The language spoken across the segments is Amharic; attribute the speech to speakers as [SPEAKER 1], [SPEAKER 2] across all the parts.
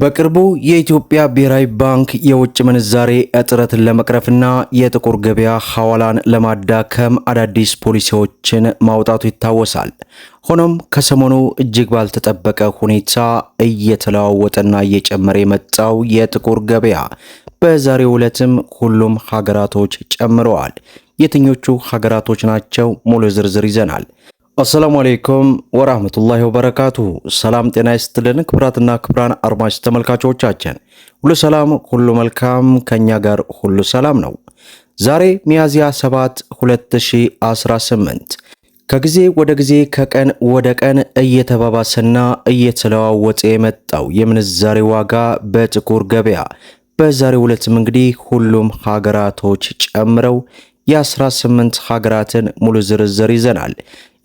[SPEAKER 1] በቅርቡ የኢትዮጵያ ብሔራዊ ባንክ የውጭ ምንዛሬ እጥረትን ለመቅረፍና የጥቁር ገበያ ሐዋላን ለማዳከም አዳዲስ ፖሊሲዎችን ማውጣቱ ይታወሳል። ሆኖም ከሰሞኑ እጅግ ባልተጠበቀ ሁኔታ እየተለዋወጠና እየጨመረ የመጣው የጥቁር ገበያ በዛሬው ዕለትም ሁሉም ሀገራቶች ጨምረዋል። የትኞቹ ሀገራቶች ናቸው? ሙሉ ዝርዝር ይዘናል። አሰላሙ አለይኩም ወራህመቱላሂ ወበረካቱሁ። ሰላም ጤና ይስጥልን ክብራትና ክብራን አድማጭ ተመልካቾቻችን ሁሉ ሰላም ሁሉ መልካም፣ ከኛ ጋር ሁሉ ሰላም ነው። ዛሬ ሚያዝያ 7 2018 ከጊዜ ወደ ጊዜ ከቀን ወደ ቀን እየተባባሰና እየተለዋወጠ የመጣው የምንዛሬ ዋጋ በጥቁር ገበያ በዛሬው ዕለትም እንግዲህ ሁሉም ሀገራቶች ጨምረው የ18 ሀገራትን ሙሉ ዝርዝር ይዘናል።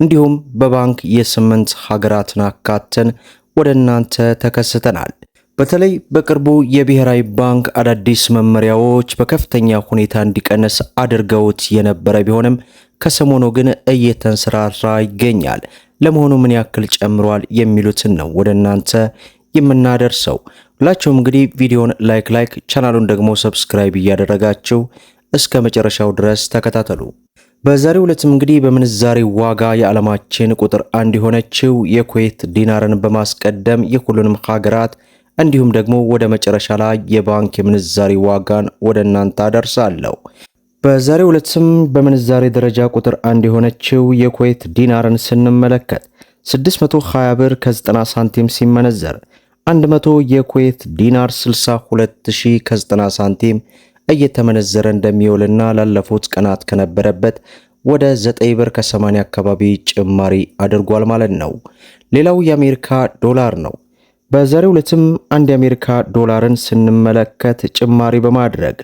[SPEAKER 1] እንዲሁም በባንክ የ8 ሀገራትን አካተን ወደ እናንተ ተከስተናል። በተለይ በቅርቡ የብሔራዊ ባንክ አዳዲስ መመሪያዎች በከፍተኛ ሁኔታ እንዲቀንስ አድርገውት የነበረ ቢሆንም ከሰሞኑ ግን እየተንሰራራ ይገኛል። ለመሆኑ ምን ያክል ጨምሯል የሚሉትን ነው ወደ እናንተ የምናደርሰው። ሁላችሁም እንግዲህ ቪዲዮን ላይክ ቻናሉን ደግሞ ሰብስክራይብ እያደረጋችሁ እስከ መጨረሻው ድረስ ተከታተሉ። በዛሬው ዕለትም እንግዲህ በምንዛሬ ዋጋ የዓለማችን ቁጥር 1 የሆነችው የኩዌት ዲናርን በማስቀደም የሁሉንም ሀገራት እንዲሁም ደግሞ ወደ መጨረሻ ላይ የባንክ የምንዛሬ ዋጋን ወደ እናንተ አደርሳለሁ። በዛሬው ዕለትም በምንዛሬ ደረጃ ቁጥር 1 የሆነችው የኩዌት ዲናርን ስንመለከት 620 ብር ከ90 ሳንቲም ሲመነዘር 100 የኩዌት ዲናር 62000 ከ90 ሳንቲም እየተመነዘረ እንደሚውልና ላለፉት ቀናት ከነበረበት ወደ 9 ብር ከ80 አካባቢ ጭማሪ አድርጓል ማለት ነው። ሌላው የአሜሪካ ዶላር ነው። በዛሬው ዕለትም አንድ የአሜሪካ ዶላርን ስንመለከት ጭማሪ በማድረግ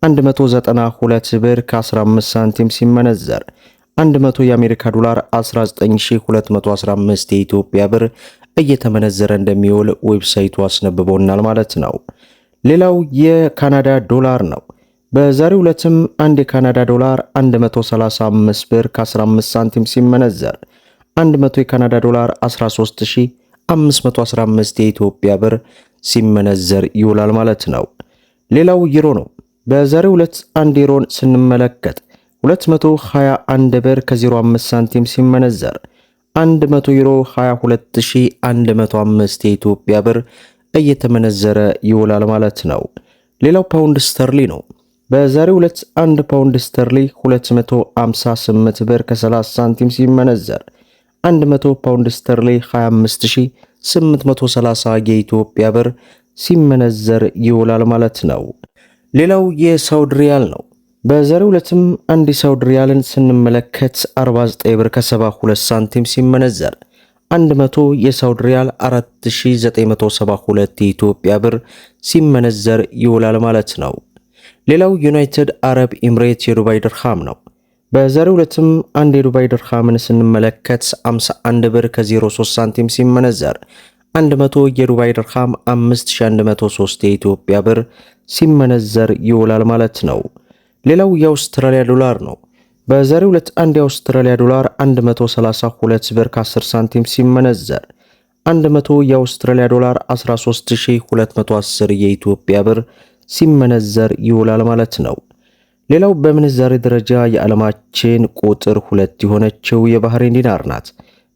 [SPEAKER 1] 192 ብር ከ15 ሳንቲም ሲመነዘር 100 የአሜሪካ ዶላር 19215 የኢትዮጵያ ብር እየተመነዘረ እንደሚውል ዌብሳይቱ አስነብቦናል ማለት ነው። ሌላው የካናዳ ዶላር ነው። በዛሬው ዕለትም አንድ የካናዳ ዶላር 135 ብር ከ15 ሳንቲም ሲመነዘር 100 የካናዳ ዶላር 13515 የኢትዮጵያ ብር ሲመነዘር ይውላል ማለት ነው። ሌላው ዩሮ ነው። በዛሬው ዕለት አንድ ዩሮን ስንመለከት 221 ብር ከ05 ሳንቲም ሲመነዘር 100 ዩሮ 22105 የኢትዮጵያ ብር እየተመነዘረ ይውላል ማለት ነው። ሌላው ፓውንድ ስተርሊ ነው። በዛሬው ዕለት 1 ፓውንድ ስተርሊ 258 ብር ከ30 ሳንቲም ሲመነዘር 100 ፓውንድ ስተርሊ 25830 የኢትዮጵያ ብር ሲመነዘር ይውላል ማለት ነው። ሌላው የሳውዲ ሪያል ነው። በዛሬው ዕለትም አንድ የሳውዲ ሪያልን ስንመለከት 49 ብር ከ72 ሳንቲም ሲመነዘር 100 የሳውዲ ሪያል 4972 የኢትዮጵያ ብር ሲመነዘር ይውላል ማለት ነው። ሌላው ዩናይትድ አረብ ኤምሬት የዱባይ ድርሃም ነው። በዛሬው ዕለትም አንድ የዱባይ ድርሃምን ስንመለከት 51 ብር ከ03 ሳንቲም ሲመነዘር 100 የዱባይ ድርሃም 5103 የኢትዮጵያ ብር ሲመነዘር ይውላል ማለት ነው። ሌላው የአውስትራሊያ ዶላር ነው። በዛሬው ዕለት አንድ የአውስትራሊያ ዶላር 132 ብር ከ10 ሳንቲም ሲመነዘር 100 የአውስትራሊያ ዶላር 13210 የኢትዮጵያ ብር ሲመነዘር ይውላል ማለት ነው። ሌላው በምንዛሬ ደረጃ የዓለማችን ቁጥር 2 የሆነችው የባህሬን ዲናር ናት።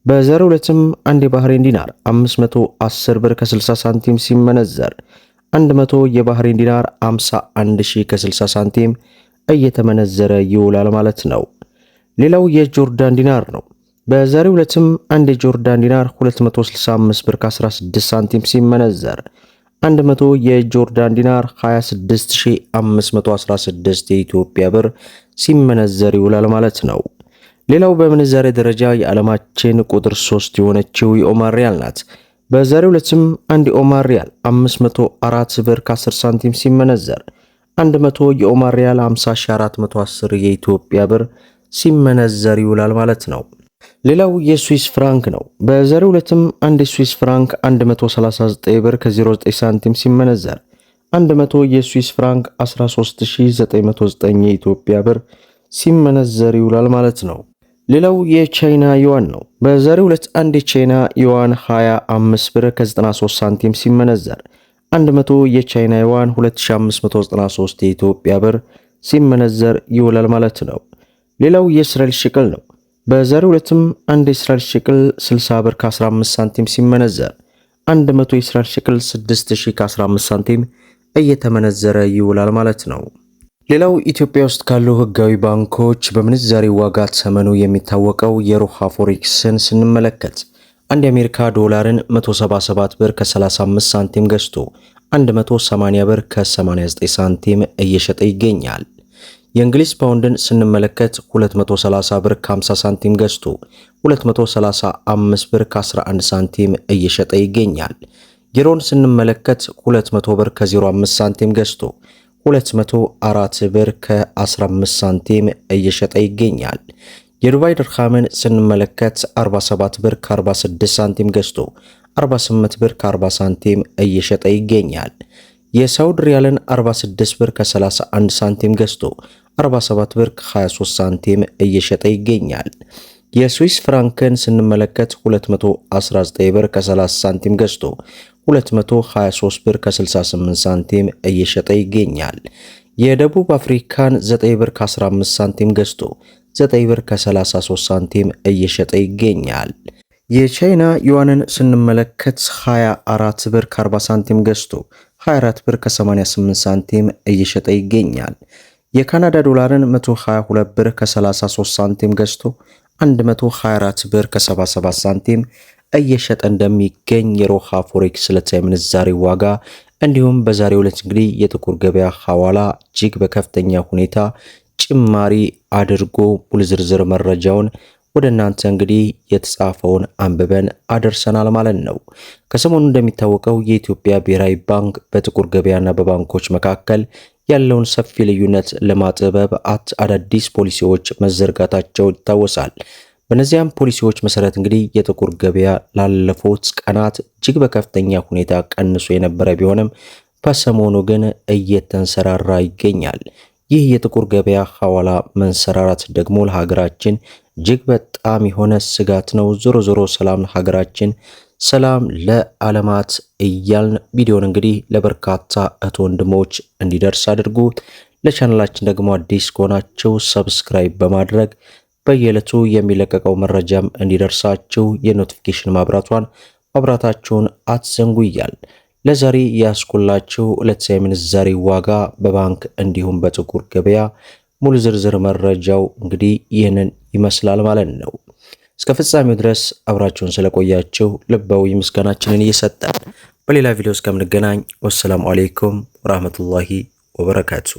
[SPEAKER 1] በዛሬው ዕለትም አንድ የባህሬን ዲናር 510 ብር ከ60 ሳንቲም ሲመነዘር 100 የባህሬን ዲናር 51000 ከ60 ሳንቲም እየተመነዘረ ይውላል ማለት ነው። ሌላው የጆርዳን ዲናር ነው። በዛሬው ዕለትም አንድ የጆርዳን ዲናር 265 ብር ከ16 ሳንቲም ሲመነዘር 100 የጆርዳን ዲናር 26516 የኢትዮጵያ ብር ሲመነዘር ይውላል ማለት ነው። ሌላው በምንዛሬ ደረጃ የዓለማችን ቁጥር 3 የሆነችው የኦማር ሪያል ናት። በዛሬው ዕለትም አንድ የኦማር ሪያል 504 ብር ከ10 ሳንቲም ሲመነዘር 100 የኦማር ሪያል 50410 የኢትዮጵያ ብር ሲመነዘር ይውላል ማለት ነው። ሌላው የስዊስ ፍራንክ ነው። በዛሬው ዕለትም አንድ የስዊስ ፍራንክ 139 ብር ከ09 ሳንቲም ሲመነዘር 100 የስዊስ ፍራንክ 13909 የኢትዮጵያ ብር ሲመነዘር ይውላል ማለት ነው። ሌላው የቻይና ዩዋን ነው። በዛሬው ዕለት አንድ የቻይና ዩዋን 25 ብር ከ93 ሳንቲም ሲመነዘር 100 የቻይና ዩዋን 2593 የኢትዮጵያ ብር ሲመነዘር ይውላል ማለት ነው። ሌላው የእስራኤል ሽቅል ነው። በዛሬው ዕለትም አንድ የእስራኤል ሽቅል 60 ብር ከ15 ሳንቲም ሲመነዘር 100 የእስራኤል ሽቅል 6000 ከ15 ሳንቲም እየተመነዘረ ይውላል ማለት ነው። ሌላው ኢትዮጵያ ውስጥ ካሉ ህጋዊ ባንኮች በምንዛሬ ዋጋ ተመኑ የሚታወቀው የሮሃ ፎሬክስን ስንመለከት አንድ የአሜሪካ ዶላርን 177 ብር ከ35 ሳንቲም ገዝቶ 180 ብር ከ89 ሳንቲም እየሸጠ ይገኛል። የእንግሊዝ ፓውንድን ስንመለከት 230 ብር ከ50 ሳንቲም ገዝቶ 235 ብር ከ11 ሳንቲም እየሸጠ ይገኛል። ዩሮን ስንመለከት 200 ብር ከ05 ሳንቲም ገዝቶ 204 ብር ከ15 ሳንቲም እየሸጠ ይገኛል። የዱባይ ድርሃምን ስንመለከት 47 ብር ከ46 ሳንቲም ገዝቶ 48 ብር ከ40 ሳንቲም እየሸጠ ይገኛል። የሳውዲ ሪያልን 46 ብር ከ31 ሳንቲም ገዝቶ 47 ብር ከ23 ሳንቲም እየሸጠ ይገኛል። የስዊስ ፍራንክን ስንመለከት 219 ብር ከ30 ሳንቲም ገዝቶ 223 ብር ከ68 ሳንቲም እየሸጠ ይገኛል። የደቡብ አፍሪካን 9 ብር ከ15 ሳንቲም ገዝቶ 9 ብር ከ33 ሳንቲም እየሸጠ ይገኛል። የቻይና ዩዋንን ስንመለከት 24 ብር ከ40 ሳንቲም ገዝቶ 24 ብር ከ88 ሳንቲም እየሸጠ ይገኛል። የካናዳ ዶላርን 122 ብር ከ33 ሳንቲም ገዝቶ 124 ብር ከ77 ሳንቲም እየሸጠ እንደሚገኝ የሮሃ ፎሬክስ ዕለታዊ ምንዛሬ ዋጋ እንዲሁም በዛሬው ዕለት እንግዲህ የጥቁር ገበያ ሐዋላ እጅግ በከፍተኛ ሁኔታ ጭማሪ አድርጎ ሙሉ ዝርዝር መረጃውን ወደ እናንተ እንግዲህ የተጻፈውን አንብበን አደርሰናል ማለት ነው። ከሰሞኑ እንደሚታወቀው የኢትዮጵያ ብሔራዊ ባንክ በጥቁር ገበያና በባንኮች መካከል ያለውን ሰፊ ልዩነት ለማጥበብ አዳዲስ ፖሊሲዎች መዘርጋታቸው ይታወሳል። በእነዚያም ፖሊሲዎች መሰረት እንግዲህ የጥቁር ገበያ ላለፉት ቀናት እጅግ በከፍተኛ ሁኔታ ቀንሶ የነበረ ቢሆንም በሰሞኑ ግን እየተንሰራራ ይገኛል። ይህ የጥቁር ገበያ ሐዋላ መንሰራራት ደግሞ ለሀገራችን እጅግ በጣም የሆነ ስጋት ነው። ዞሮ ዞሮ ሰላም ለሀገራችን፣ ሰላም ለዓለማት እያልን ቪዲዮን እንግዲህ ለበርካታ እህት ወንድሞች እንዲደርስ አድርጉ። ለቻናላችን ደግሞ አዲስ ከሆናችሁ ሰብስክራይብ በማድረግ በየዕለቱ የሚለቀቀው መረጃም እንዲደርሳችሁ የኖቲፊኬሽን ማብራታችሁን አትዘንጉ እያል ለዛሬ ያስኩላችሁ ዕለታዊ ምንዛሬ ዋጋ በባንክ እንዲሁም በጥቁር ገበያ ሙሉ ዝርዝር መረጃው እንግዲህ ይህንን ይመስላል ማለት ነው። እስከ ፍጻሜው ድረስ አብራችሁን ስለቆያችሁ ልባዊ ምስጋናችንን እየሰጠን በሌላ ቪዲዮ እስከምንገናኝ ወሰላሙ አለይኩም ወራህመቱላሂ ወበረካቱ።